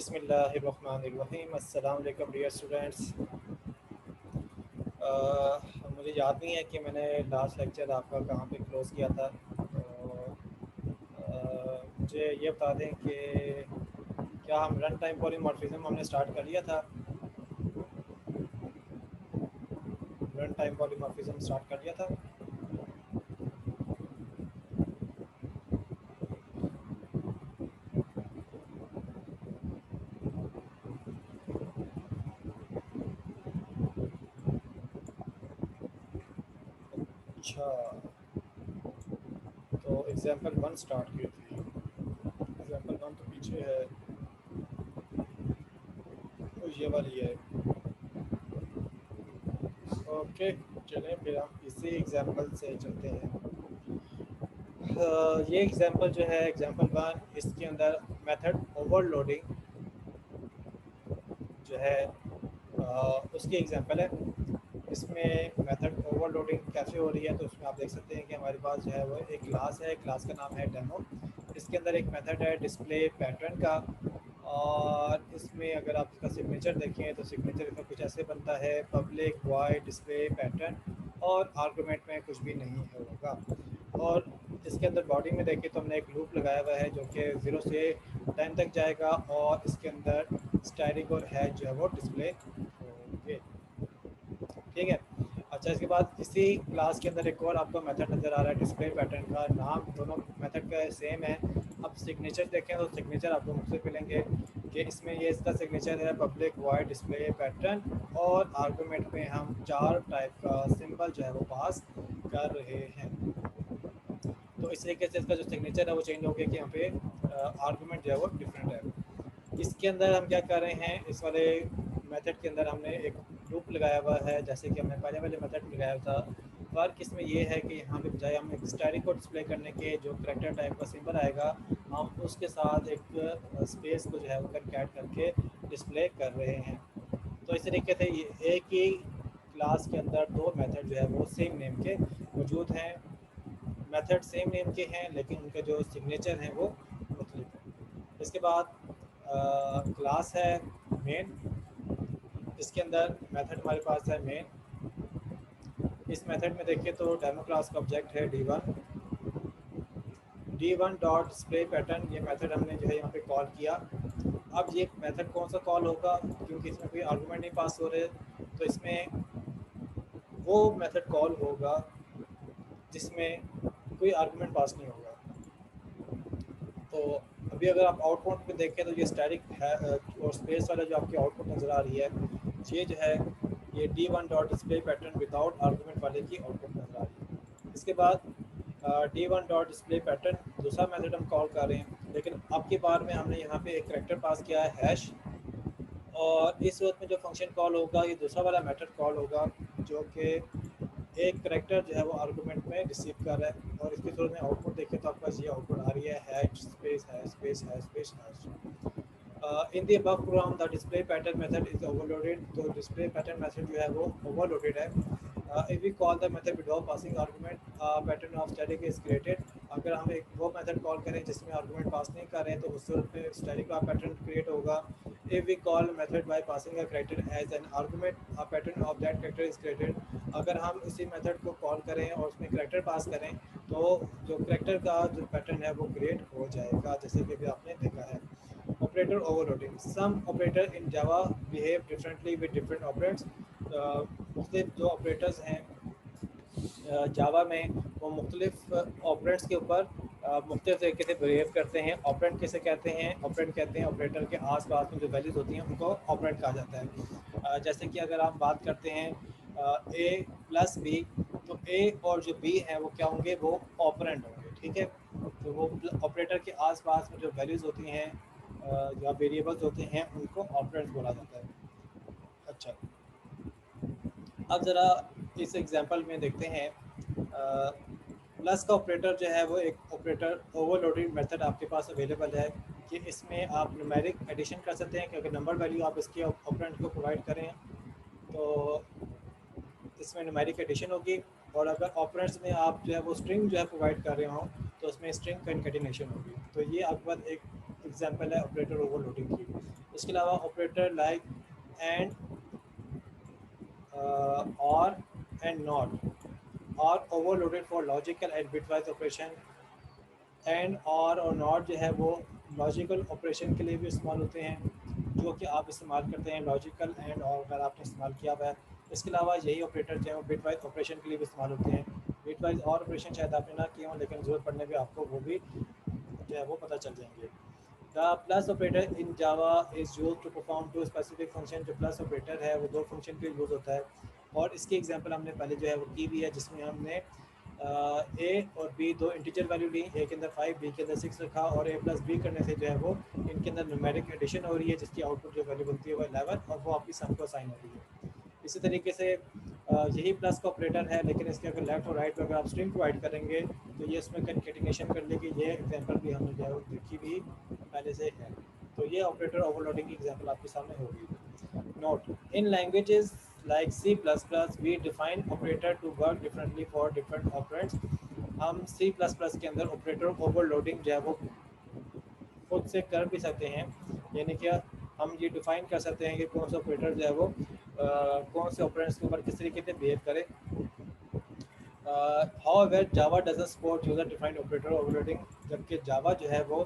बिस्मिल्लाहिर्रहमानिर्रहीम। अस्सलाम वालेकुम डियर स्टूडेंट्स। मुझे याद नहीं है कि मैंने लास्ट लेक्चर आपका कहाँ पे क्लोज़ किया था। तो मुझे ये बता दें कि क्या हम रन टाइम पॉलीमॉर्फिज्म हमने स्टार्ट कर लिया था। रन टाइम पॉलीमॉर्फिज्म स्टार्ट कर लिया था। अच्छा, तो एग्जाम्पल वन स्टार्ट की थी। एग्जाम्पल वन तो पीछे है, तो ये वाली है। ओके, चलें फिर हम इसी एग्जाम्पल से चलते हैं। ये एग्जांपल जो है एग्जांपल वन, इसके अंदर मेथड ओवरलोडिंग जो है उसकी एग्जांपल है। इसमें मेथड ओवरलोडिंग कैसे हो रही है, तो उसमें आप देख सकते हैं कि हमारे पास जो है वो एक क्लास है। क्लास का नाम है डेमो। इसके अंदर एक मेथड है डिस्प्ले पैटर्न का, और इसमें अगर आप इसका सिग्नेचर देखें तो सिग्नेचर इसका कुछ ऐसे बनता है, पब्लिक वॉइड डिस्प्ले पैटर्न, और आर्गुमेंट में कुछ भी नहीं होगा। और इसके अंदर बॉडी में देखें तो हमने एक लूप लगाया हुआ है जो कि 0 से 10 तक जाएगा, और इसके अंदर स्टैटिक और हैश जो है वो डिस्प्ले होंगे। ठीक है। अच्छा, इसके बाद इसी क्लास के अंदर एक और आपको मेथड नज़र आ रहा है डिस्प्ले पैटर्न का। नाम दोनों मेथड का सेम है। अब सिग्नेचर देखें तो सिग्नेचर आपको मुख्तलिफ मिलेंगे कि इसमें ये इसका सिग्नेचर है पब्लिक वॉइड डिस्प्ले पैटर्न, और आर्गूमेंट में हम 4 टाइप का सिंबल जो है वो पास कर रहे हैं। तो इस तरीके से इसका जो सिग्नेचर है वो चेंज हो गया कि यहाँ पे आर्गूमेंट जो है वो डिफरेंट है। इसके अंदर हम क्या कर रहे हैं, इस वाले मेथड के अंदर हमने एक लूप लगाया हुआ है, जैसे कि हमने पहले वाले मेथड में लगाया था। फ़र्क इसमें ये है कि यहाँ पे बजाय हम एक स्टैटिक को डिस्प्ले करने के जो करैक्टर टाइप का सिंबल आएगा, हम उसके साथ एक स्पेस को जो है वो कैट करके डिस्प्ले कर रहे हैं। तो इस तरीके से ये एक ही क्लास के अंदर दो मेथड जो है वो सेम नेम के मौजूद हैं। मेथड सेम नेम के हैं लेकिन उनके जो सिग्नेचर हैं वो मुख्तलिफ हैं। इसके बाद क्लास है मेन। इसके अंदर मेथड हमारे पास है मेन। इस मेथड में देखिए तो डेमो क्लास का ऑब्जेक्ट है D one dot display pattern. ये मेथड हमने जो है यहाँ पे कॉल किया। अब ये मेथड कौन सा कॉल होगा, क्योंकि इसमें कोई आर्गूमेंट नहीं पास हो रहे, तो इसमें वो मेथड कॉल होगा जिसमें कोई आर्गूमेंट पास नहीं होगा। तो अभी अगर आप आउटपुट में देखें तो ये स्टैटिक है, और स्पेस वाला जो आपकी आउटपुट नज़र आ रही है, ये जो है ये D1 dot display pattern without argument वाले की आउटपुट नज़र आ रही है। इसके बाद डी1 डॉट डिस्प्ले पैटर्न दूसरा मेथड हम कॉल कर रहे हैं, लेकिन अब की बार में हमने यहाँ पे एक करैक्टर पास किया है हैश, और इस सूरत में जो फंक्शन कॉल होगा ये दूसरा वाला मेथड कॉल होगा जो कि एक करैक्टर जो है वो आर्गूमेंट में रिसीव कर रहा है। और इसकी सूरत में आउटपुट देखें तो आपके पास ये आउटपुट आ रही है hash space hash space hash space hash. In the above program the display pattern method is overloaded। तो डिस्प्ले पैटर्न मेथड जो है वो ओवरलोडेड है। if we call the method without passing argument, pattern of static is created। अगर हम एक वो method call करें जिसमें आर्गूमेंट पास नहीं कर रहे हैं तो उस सूरत में स्टैटिक का पैटर्न क्रिएट होगा। if we call method by passing a character as an argument, a pattern of that character is created। अगर हम इसी मेथड को कॉल करें और उसमें करैक्टर पास करें तो जो करैक्टर का जो पैटर्न है वो क्रिएट हो जाएगा, जैसे कि अभी आपने देखा है। Operator overloading. Some operator in Java behave differently with different operands. मुख्तलिफ जो ऑपरेटर्स हैं जावा में, वो मुख्तलिफ ऑपरेंट्स के ऊपर मुख्तलिफ तरीके से बिहेव करते हैं। ऑपरेंट किसे कहते हैं? ऑपरेंट कहते हैं ऑपरेटर के आसपास में जो वैल्यूज़ होती हैं उनको ऑपरेंट कहा जाता है। जैसे कि अगर आप बात करते हैं ए प्लस बी, तो ए और जो बी हैं वो क्या होंगे? वो ऑपरेंट होंगे। ठीक है। तो वो ऑपरेटर के आसपास में जो वैल्यूज़ होती हैं या वेरिएबल्स होते हैं उनको ऑपरेंट्स बोला जाता है। अच्छा, अब ज़रा इस एग्जांपल में देखते हैं। प्लस का ऑपरेटर जो है वो एक ऑपरेटर ओवरलोडिंग मेथड आपके पास अवेलेबल है कि इसमें आप न्यूमेरिक एडिशन कर सकते हैं कि अगर नंबर वैल्यू आप इसके ऑपरेंट को प्रोवाइड करें तो इसमें न्यूमेरिक एडिशन होगी, और अगर ऑपरेंट्स में आप जो है वो स्ट्रिंग जो है प्रोवाइड कर रहे हों तो उसमें स्ट्रिंग कंकैटिनेशन होगी। तो ये आपके पास एक एग्जांपल है ऑपरेटर ओवरलोडिंग की। इसके अलावा ऑपरेटर लाइक एंड, और एंड नॉट और overloaded for logical and bitwise operation. And और नॉट जो है वो लॉजिकल ऑपरेशन के लिए भी इस्तेमाल होते हैं, जो कि आप इस्तेमाल करते हैं लॉजिकल एंड और अगर आपने इस्तेमाल किया हुआ है। इसके अलावा यही ऑपरेटर जो है वो बिट वाइज ऑपरेशन के लिए भी इस्तेमाल होते हैं। बिट वाइज और ऑपरेशन शायद आपने ना किए हों, लेकिन ज़रूरत पड़ने पे आपको वो भी जो है वो पता चल जाएंगे। The plus operator in Java is use to perform two specific function. जो प्लस ऑपरेटर है वो दो फंक्शन के लिए यूज़ होता है, और इसकी एग्जांपल हमने पहले जो है वो की भी है, जिसमें हमने ए और बी दो इंटीजर वैल्यू ली, ए के अंदर 5 बी के अंदर 6 रखा, और ए प्लस बी करने से जो है वो इनके अंदर न्यूमेरिक एडिशन हो रही है, जिसकी आउटपुट जो वैल्यू बनती है वो 11, और वो आपकी सम को असाइन हो रही है। इसी तरीके से यही प्लस का ऑपरेटर है, लेकिन इसके अगर लेफ्ट और राइट में अगर आप स्ट्रिंग प्रोवाइड करेंगे तो ये इसमें कंकेटिनेशन कर लेगी। ये एग्जांपल भी हमने जो है वो देखी भी पहले से है। तो ये ऑपरेटर ओवरलोडिंग की एग्जांपल आपके सामने होगी। Note, in languages like C++, we define operator to work differently for different operands। हम C++ के अंदर ऑपरेटर ओवरलोडिंग जो है वो खुद से कर भी सकते हैं, यानी कि हम ये डिफाइन कर सकते हैं कि कौन सा ऑपरेटर जो है वो कौन से ऑपरेंड्स के ऊपर किस तरीके से बिहेव करे। However Java doesn't support user defined operator overloading, जबकि जावा जो है वो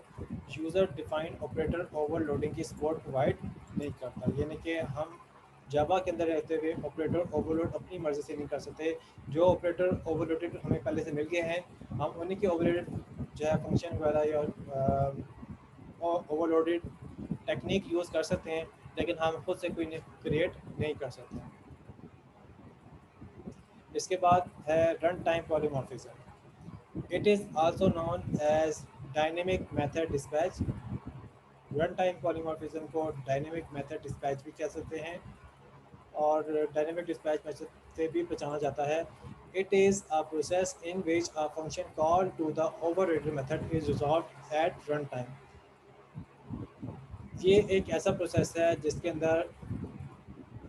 यूज़र डिफाइंड ऑपरेटर ओवरलोडिंग की सपोर्ट प्रोवाइड नहीं करता, यानी कि हम जावा के अंदर रहते हुए ऑपरेटर ओवरलोड अपनी मर्ज़ी से नहीं कर सकते। जो ऑपरेटर ओवरलोडेड हमें पहले से मिल गए हैं, हम उन्हीं के ओवरलोडेड जो है फंक्शन वगैरह या ओवरलोडेड टेक्निक यूज़ कर सकते हैं, लेकिन हम खुद से कोई क्रिएट नहीं कर सकते। इसके बाद है run time polymorphism. It is also known as dynamic method dispatch. Run time polymorphism को डायनेमिक मेथड डिस्पैच भी कह सकते हैं, और डायनेमिक डिस्पैच मेथड से भी पहचाना जाता है। It is a process in which a function call to the overrider method is resolve at run time. ये एक ऐसा प्रोसेस है जिसके अंदर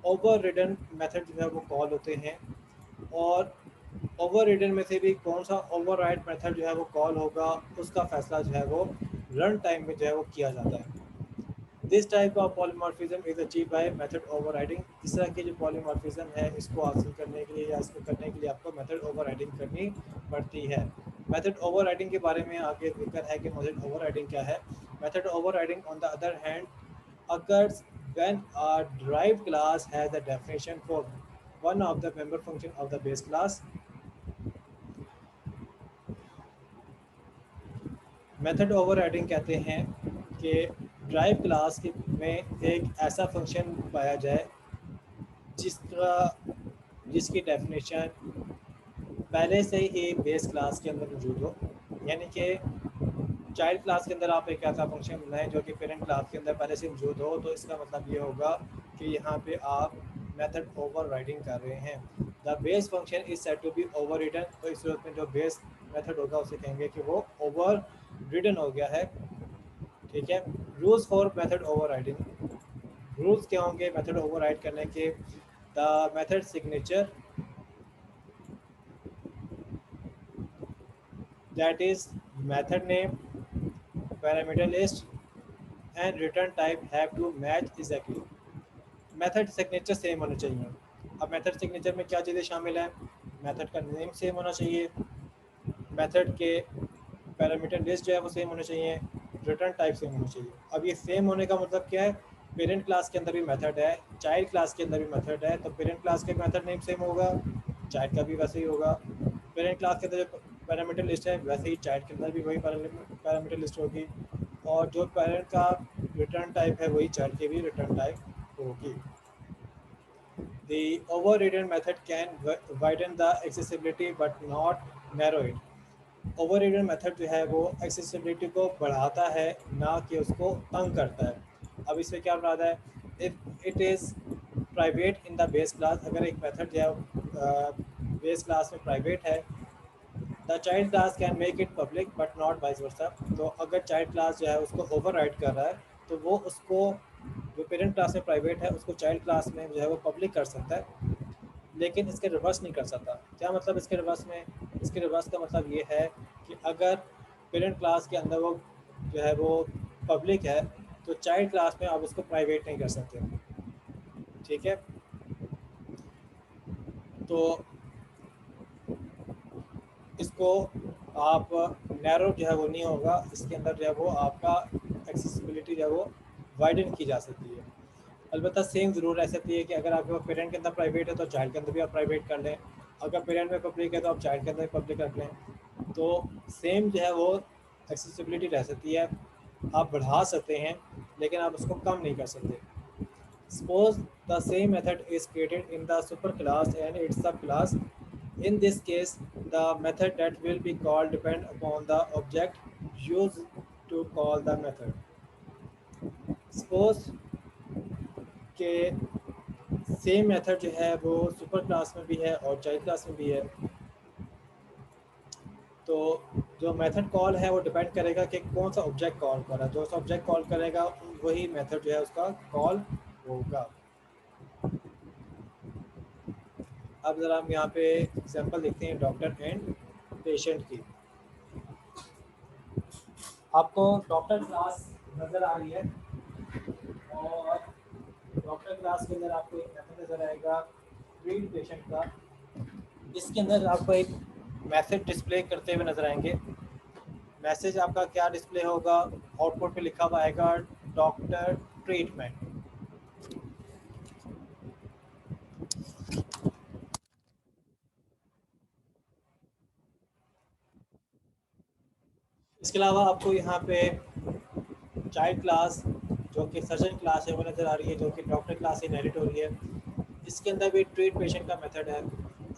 ओवररिडन मेथड जो है वो कॉल होते हैं, और ओवररिडन में से भी कौन सा ओवरराइड मेथड जो है वो कॉल होगा उसका फैसला जो है वो रन टाइम में जो है वो किया जाता है। This type of polymorphism is achieve by method overriding. इस तरह की जो पॉलीमॉर्फिज्म है इसको हासिल करने के लिए या इसको करने के लिए आपको मेथड ओवरराइडिंग करनी पड़ती है। मेथड ओवरराइडिंग के बारे में आगे जिक्र है कि मेथड ओवरराइडिंग क्या है। Method overriding on the other hand occurs when a derived class has a definition for one of the member function of the base class। Method overriding कहते हैं कि ड्राइव क्लास में एक ऐसा फंक्शन पाया जाए जिसका जिसकी डेफिनेशन पहले से ही बेस क्लास के अंदर मौजूद हो, यानी कि चाइल्ड क्लास के अंदर आप एक ऐसा फंक्शन बनाएं जो कि पेरेंट क्लास के अंदर पहले से मौजूद हो, तो इसका मतलब ये होगा कि यहाँ पे आप मेथड ओवरराइडिंग कर रहे हैं। The base function is set to be overridden. तो इस सूरत में जो बेस मेथड होगा उसे कहेंगे कि वो ओवररिडन हो गया है। ठीक है। Rules for method overriding. Rules क्या होंगे मेथड ओवरराइड करने के? The method signature, that is method name, parameter list and return type have to match exactly. Method signature same होना चाहिए। अब मेथड सिग्नेचर में क्या चीज़ें शामिल हैं? मेथड का नेम सेम होना चाहिए, मेथड के पैरामीटर लिस्ट जो है वो सेम होना चाहिए, रिटर्न टाइप सेम होना चाहिए। अब ये सेम होने का मतलब क्या है? पेरेंट क्लास के अंदर भी मेथड है, चाइल्ड क्लास के अंदर भी मेथड है, तो पेरेंट क्लास के मेथड नेम सेम होगा, चाइल्ड का भी वैसे ही होगा। पेरेंट क्लास के अंदर जो पैरामीटर लिस्ट है वैसे ही चाइल्ड के अंदर भी वही पैरामीटर लिस्ट होगी, और जो पेरेंट का रिटर्न टाइप है वही चाइल्ड की भी रिटर्न टाइप होगी। The overridden method can widen the accessibility but not narrow it। Overridden method जो है वो एक्सेसिबिलिटी को बढ़ाता है, ना कि उसको तंग करता है। अब इसमें क्या मुराद है? It is private in the base class. अगर एक मेथड जो है बेस क्लास में प्राइवेट है, the child class can make it public but not vice versa. तो अगर चाइल्ड क्लास जो है उसको ओवरराइड कर रहा है तो वो उसको जो पेरेंट क्लास में प्राइवेट है उसको चाइल्ड क्लास में जो है वो पब्लिक कर सकता है, लेकिन इसके रिवर्स नहीं कर सकता। क्या मतलब इसके रिवर्स में? इसके रिवर्स का मतलब ये है कि अगर पेरेंट क्लास के अंदर वो जो है वो पब्लिक है, तो चाइल्ड क्लास में आप उसको प्राइवेट नहीं कर सकते, ठीक है। तो इसको आप नैरो जो है वो नहीं होगा, इसके अंदर जो है वो आपका एक्सेसिबिलिटी जो है वो वाइडन की जा सकती है। अलबत्ता सेम ज़रूर रह सकती है कि अगर आपके पास पेरेंट के अंदर प्राइवेट है तो चाइल्ड के अंदर भी आप प्राइवेट कर लें, अगर पेरेंट में पब्लिक है तो आप चाइल्ड के अंदर पब्लिक रख लें, तो सेम जो है वो एक्सेसिबिलिटी रह सकती है। आप बढ़ा सकते हैं लेकिन आप उसको कम नहीं कर सकते। Suppose the same method is created in the superclass and its subclass. In this case, the method that will be called depend upon the object used to call the method. Suppose कि same method जो है वो super class में भी है और child class में भी है, तो जो मेथड कॉल है वो डिपेंड करेगा कि कौन सा ऑब्जेक्ट कॉल कर रहा है। जो सा ऑब्जेक्ट कॉल करेगा वही मेथड जो है उसका कॉल होगा। अब ज़रा हम यहाँ पे एग्जांपल देखते हैं डॉक्टर एंड पेशेंट की। आपको डॉक्टर क्लास नज़र आ रही है और डॉक्टर क्लास के अंदर आपको एक मेथड नज़र आएगा ट्रीट पेशेंट का। इसके अंदर आपको एक मैसेज डिस्प्ले करते हुए नज़र आएंगे। मैसेज आपका क्या डिस्प्ले होगा, आउटपुट पे लिखा हुआ आएगा डॉक्टर ट्रीटमेंट। इसके अलावा आपको यहाँ पे चाइल्ड क्लास जो कि सर्जन क्लास है वो नज़र आ रही है, जो कि डॉक्टर क्लास से इनहेरिट हो रही है। इसके अंदर भी ट्रीट पेशेंट का मेथड है।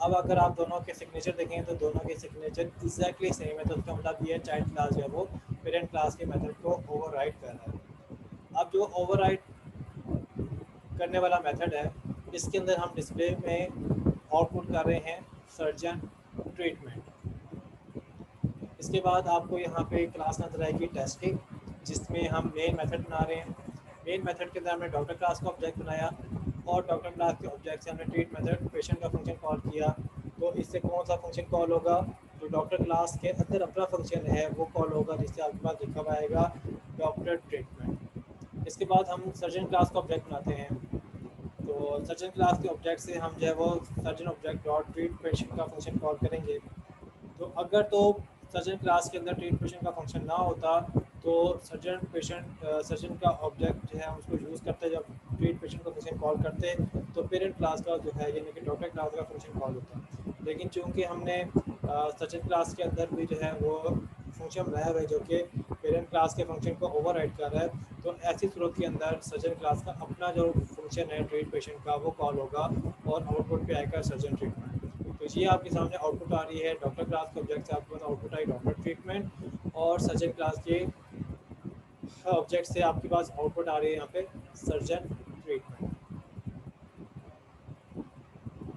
अब अगर आप दोनों के सिग्नेचर देखें तो दोनों के सिग्नेचर एग्जैक्टली सेम है, तो उसका मतलब ये चाइल्ड क्लास जो है वो पेरेंट क्लास के मेथड को ओवरराइड कर रहा है। अब जो ओवरराइड करने वाला मेथड है इसके अंदर हम डिस्प्ले में आउटपुट कर रहे हैं सर्जन ट्रीटमेंट। इसके बाद आपको यहाँ पे क्लास नजर आएगी टेस्टिंग, जिसमें हम मेन मेथड बना रहे हैं। मेन मेथड के अंदर हमने डॉक्टर क्लास का ऑब्जेक्ट बनाया और डॉक्टर क्लास के ऑब्जेक्ट से हमने ट्रीट मेथड पेशेंट का फंक्शन कॉल किया। तो इससे कौन सा फंक्शन कॉल होगा, जो डॉक्टर क्लास के अंदर अपना फंक्शन है वो कॉल होगा, जिससे आपके पास लिखा हुआ आएगा डॉक्टर ट्रीटमेंट। इसके बाद हम सर्जन क्लास का ऑब्जेक्ट बनाते हैं। तो सर्जन क्लास के ऑब्जेक्ट से हम जो है वो surgeon object dot treat patient का फंक्शन कॉल करेंगे। तो अगर तो सर्जन क्लास के अंदर ट्रीट पेशेंट का फंक्शन ना होता तो सर्जन का ऑब्जेक्ट जो है हम उसको यूज़ करते जब ट्रीट पेशेंट का फंक्शन कॉल करते तो पेरेंट क्लास का जो है यानी कि डॉक्टर क्लास का फंक्शन कॉल होता। लेकिन चूंकि हमने सर्जन क्लास के अंदर भी जो है वो फंक्शन बनाया हुआ है जो कि पेरेंट क्लास के फंक्शन को ओवरराइड कर रहा है, तो ऐसी सूरत के अंदर सर्जन क्लास का अपना जो फंक्शन है ट्रीट पेशेंट का वो कॉल होगा और आउटपुट पे आएगा सर्जन ट्रीटमेंट। तो ये आपके सामने आउटपुट आ रही है डॉक्टर क्लास के ऑब्जेक्ट से आपके पास आउटपुट आई डॉक्टर ट्रीटमेंट और सर्जन क्लास के ऑब्जेक्ट से आपके पास आउटपुट आ रही है यहाँ पे surgeon treatment.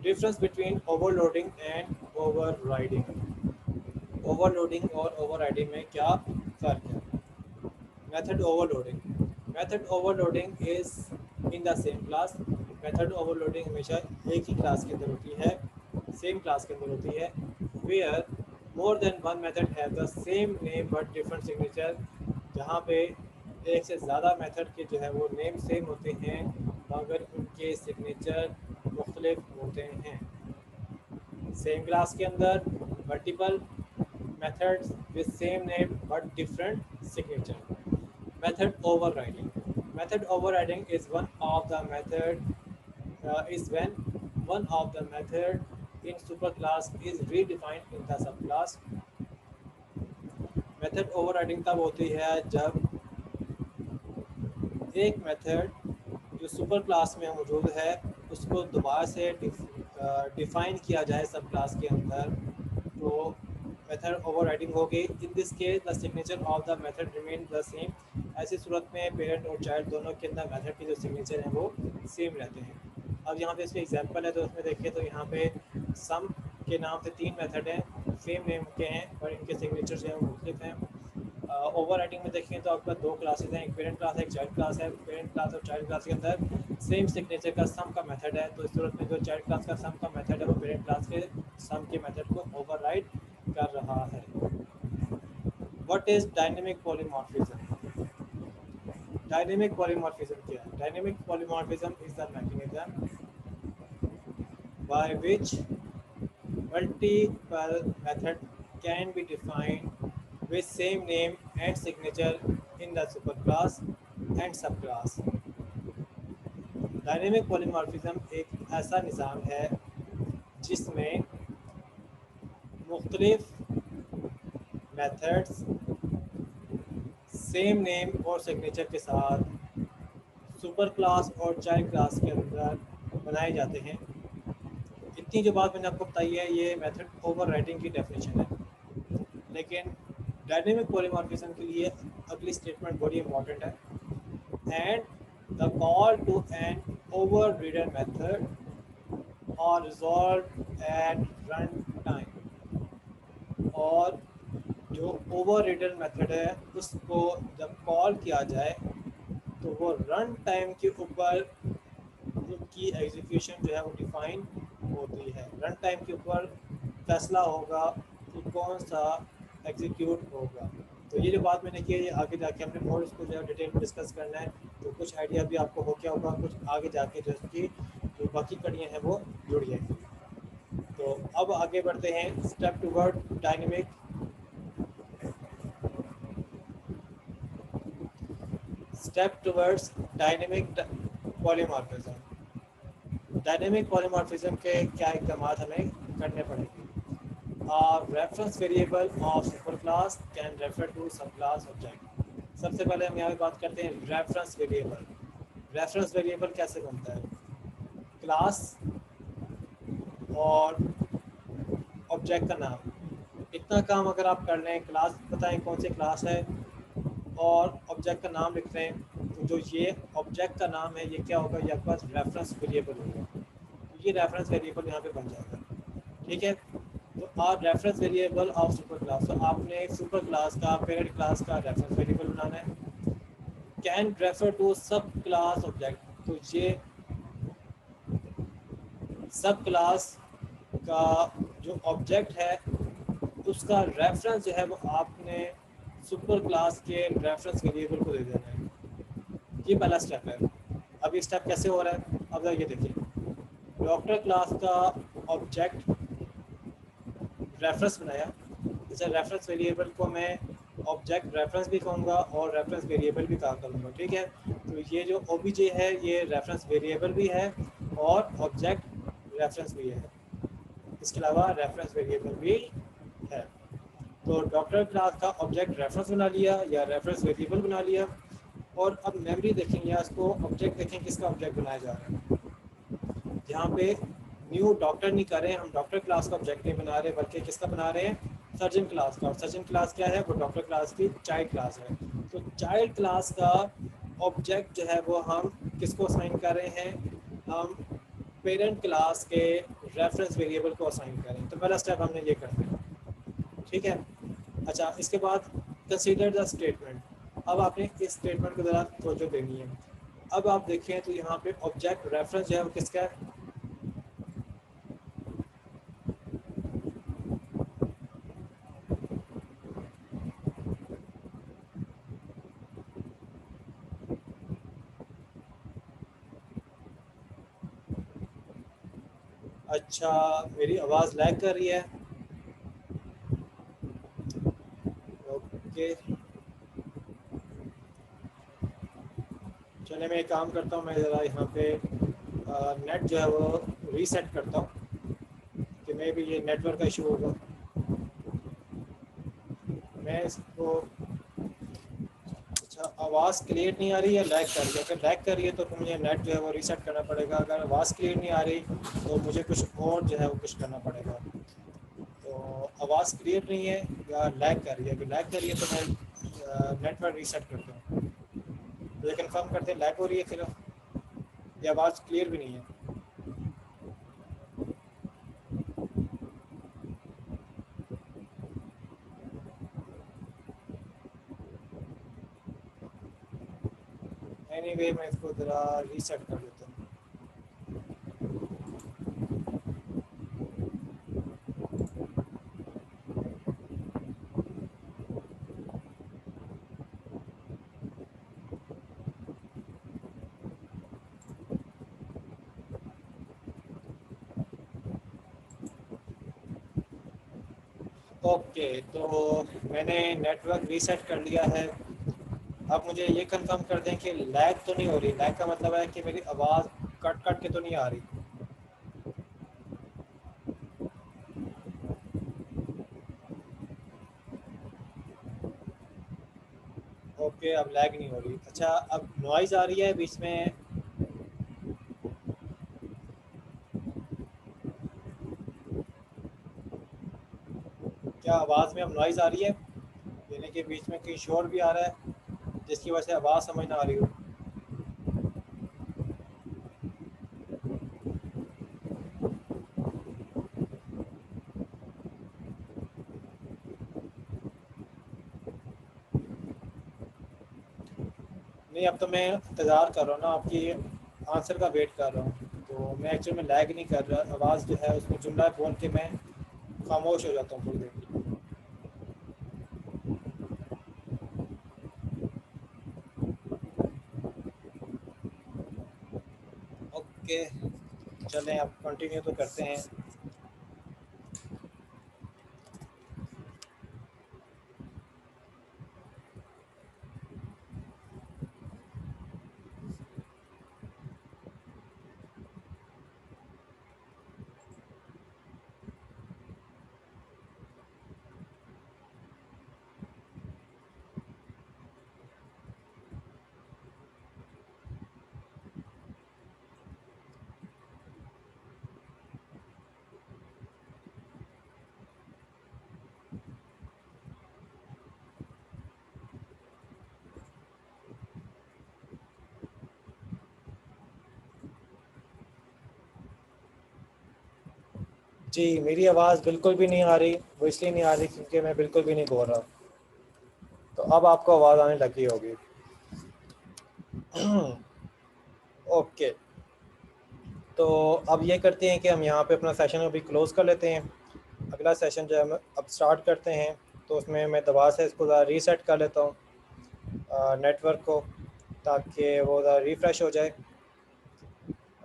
Difference between overloading and overriding. Overloading और ओवरराइडिंग में क्या फ़र्क है। Method overloading, method overloading is in the same class. Method overloading हमेशा एक ही क्लास के अंदर होती है, सेम क्लास के अंदर होती है। Where more than one method have the same name but different signature, जहाँ पे एक से ज़्यादा मेथड के जो है वो नेम सेम होते हैं मगर उनके सिग्नेचर मुख्तलिफ होते हैं। सेम क्लास के अंदर multiple methods with same name but different signature. Method overriding. Method overriding is when one of the method in superclass is redefined in the subclass. Method overriding तब होती है जब एक मेथड जो सुपर क्लास में मौजूद है उसको दोबारा से डिफाइन किया जाए सब क्लास के अंदर, तो मेथड ओवरराइडिंग होगी। In this case the signature of the method remain the same. ऐसी सूरत में पेरेंट और चाइल्ड दोनों के अंदर मेथड के जो सिग्नेचर हैं वो सेम रहते हैं। अब यहाँ पे इसके एग्जांपल है तो उसमें देखिए तो यहाँ पे सम के नाम से 3 मेथड हैं, सेम नेम के हैं पर इनके सिग्नेचर जो है वो मुख्तलिफ हैं। ओवरराइडिंग में देखें तो आपका 2 क्लासेज हैं, एक पेरेंट क्लास है एक चाइल्ड क्लास है। पेरेंट क्लास और चाइल्ड क्लास के अंदर सेम सिग्नेचर का सम का मेथड है, तो इस सूरत में जो चाइल्ड क्लास का सम का मेथड है वो पेरेंट क्लास के सम के मेथड को ओवरराइड कर रहा है। What is dynamic polymorphism. Dynamic polymorphism क्या है? Dynamic polymorphism is the mechanism by which multiple method can be defined with same name and signature in the superclass and subclass. Dynamic polymorphism एक ऐसा निज़ाम है जिसमें मुख्तलिफ मेथड्स सेम नेम और signature के साथ सुपर क्लास और चाइल्ड क्लास के अंदर बनाए जाते हैं। इतनी जो बात मैंने आपको बताई है ये मेथड ओवर राइटिंग की डेफिनेशन है, लेकिन डायनेमिक पॉलीमॉर्फिज्म के लिए अगली स्टेटमेंट बड़ी इंपॉर्टेंट है। And the call to an overridden method are resolve at run time, और जो ओवर रीडर मेथड है उसको जब कॉल किया जाए तो वो रन टाइम के ऊपर उसकी एग्जीक्यूशन जो है वो डिफाइन होती है। रन टाइम के ऊपर फैसला होगा कि कौन सा एग्जीक्यूट होगा। तो ये जो बात मैंने की है ये आगे जाके हमने और इसको जो है डिटेल में डिस्कस करना है, तो कुछ आइडिया भी आपको हो गया होगा, कुछ आगे जाके जो इसकी जो बाकी कड़ियाँ हैं वो जुड़ जाएंगी। तो अब आगे बढ़ते हैं step toward dynamic polymorphism. Dynamic polymorphism के क्या इकदाम हमें करने पड़ेंगे? Reference variable of super class can refer to sub class object. सबसे पहले हम यहाँ पे बात करते हैं रेफरेंस वेरिएबल। रेफरेंस वेरिएबल कैसे बनता है? क्लास और ऑब्जेक्ट का नाम, इतना काम अगर आप कर लें, क्लास बताएं कौन सी क्लास है और ऑब्जेक्ट का नाम लिख रहे हैं, तो जो ये ऑब्जेक्ट का नाम है ये क्या होगा? ये आपके पास रेफरेंस वेरिएबल होगा। तो ये रेफरेंस वेरिएबल यहाँ पे बन जाएगा, ठीक है। तो आप reference variable of super class, तो आपने सुपर क्लास का पेरेंट क्लास का रेफरेंस वेरिएबल बनाना है। Can refer to sub class object, तो ये सब क्लास का जो ऑब्जेक्ट है उसका रेफरेंस जो है वो आपने सुपर क्लास के रेफरेंस वेरिएबल को दे देना है। ये पहला स्टेप है। अब ये स्टेप कैसे हो रहा है? अब ये देखिए, डॉक्टर क्लास का ऑब्जेक्ट रेफरेंस बनाया, जैसे रेफरेंस वेरिएबल को मैं ऑब्जेक्ट रेफरेंस भी कहूँगा और रेफरेंस वेरिएबल भी कहा करूँगा, ठीक है। तो ये जो OBJ है ये रेफरेंस वेरिएबल भी है और ऑब्जेक्ट रेफरेंस भी है, इसके अलावा रेफरेंस वेरिएबल भी है। तो डॉक्टर क्लास का ऑब्जेक्ट रेफरेंस बना लिया या रेफरेंस वेरिएबल बना लिया, और अब मेमोरी देखें या इसको ऑब्जेक्ट देखें, किसका ऑब्जेक्ट बनाया जा रहा है। यहाँ पे न्यू डॉक्टर नहीं कर रहे हैं हम, डॉक्टर क्लास का ऑब्जेक्ट नहीं बना रहे बल्कि किसका बना रहे हैं? सर्जन क्लास का। और सर्जन क्लास क्या है? वो डॉक्टर क्लास की चाइल्ड क्लास है। तो चाइल्ड क्लास का ऑब्जेक्ट जो है वो हम किसको असाइन कर रहे हैं? हम पेरेंट क्लास के रेफरेंस वेरिएबल को असाइन करें। तो पहला स्टेप हमने ये करना है, ठीक है। अच्छा, इसके बाद कंसीडर द स्टेटमेंट। अब आपने इस स्टेटमेंट को ज़रा तवज्जो देनी है। अब आप देखें तो यहाँ पे ऑब्जेक्ट रेफरेंस जो है वो किसका है? अच्छा, मेरी आवाज़ लैग कर रही है। ओके, चलिए मैं एक काम करता हूँ, मैं ज़रा यहाँ पे नेट जो है वो रीसेट करता हूँ कि मे भी ये नेटवर्क का इशू होगा। मैं इसको, अच्छा आवाज़ क्लियर नहीं आ रही है, लैग कर रही है। अगर लैग कर रही है तो फिर मुझे नेट जो है वो रीसेट करना पड़ेगा। अगर आवाज़ क्लियर नहीं आ रही तो मुझे कुछ और जो है वो कुछ करना पड़ेगा। तो आवाज़ क्लियर नहीं है या लैग कर रही है? अगर लैग कर रही है तो मैं नेटवर्क रीसेट करता हूँ। तो ये कंफर्म करते हैं लैग हो रही है फिर, ये आवाज़ क्लियर भी नहीं है। एनीवे मैं इसको ज़रा रीसेट कर देता हूँ। ओके, तो मैंने नेटवर्क रीसेट कर लिया है। अब मुझे ये कंफर्म कर दें कि लैग तो नहीं हो रही। लैग का मतलब है कि मेरी आवाज़ कट कट के तो नहीं आ रही। ओके, अब लैग नहीं हो रही। अच्छा, अब नॉइज़ आ रही है बीच में? क्या आवाज़ में अब नॉइज़ आ रही है? यानी कि बीच में कहीं शोर भी आ रहा है जिसकी वजह से आवाज़ समझ ना आ रही हो? नहीं, अब तो मैं इंतज़ार कर रहा हूँ ना, आपकी आंसर का वेट कर रहा हूँ। तो मैं एक्चुअली में लैग नहीं कर रहा। आवाज़ जो है उसमें जुमला बोल के मैं खामोश हो जाता हूँ थोड़ी देर। ओके, चलें अब कंटिन्यू तो करते हैं। जी, मेरी आवाज़ बिल्कुल भी नहीं आ रही। वो इसलिए नहीं आ रही क्योंकि मैं बिल्कुल भी नहीं बोल रहा। तो अब आपको आवाज़ आने लगी होगी। ओके, तो अब ये करते हैं कि हम यहाँ पे अपना सेशन अभी क्लोज़ कर लेते हैं। अगला सेशन जो है हम अब स्टार्ट करते हैं। तो उसमें मैं दोबारा से इसको ज़रा रीसेट कर लेता हूँ नेटवर्क को, ताकि वो ज़रा रिफ़्रेश हो जाए।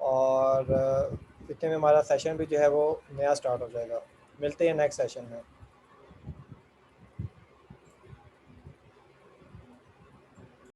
और इतने में हमारा सेशन भी जो है वो नया स्टार्ट हो जाएगा। मिलते हैं नेक्स्ट सेशन में।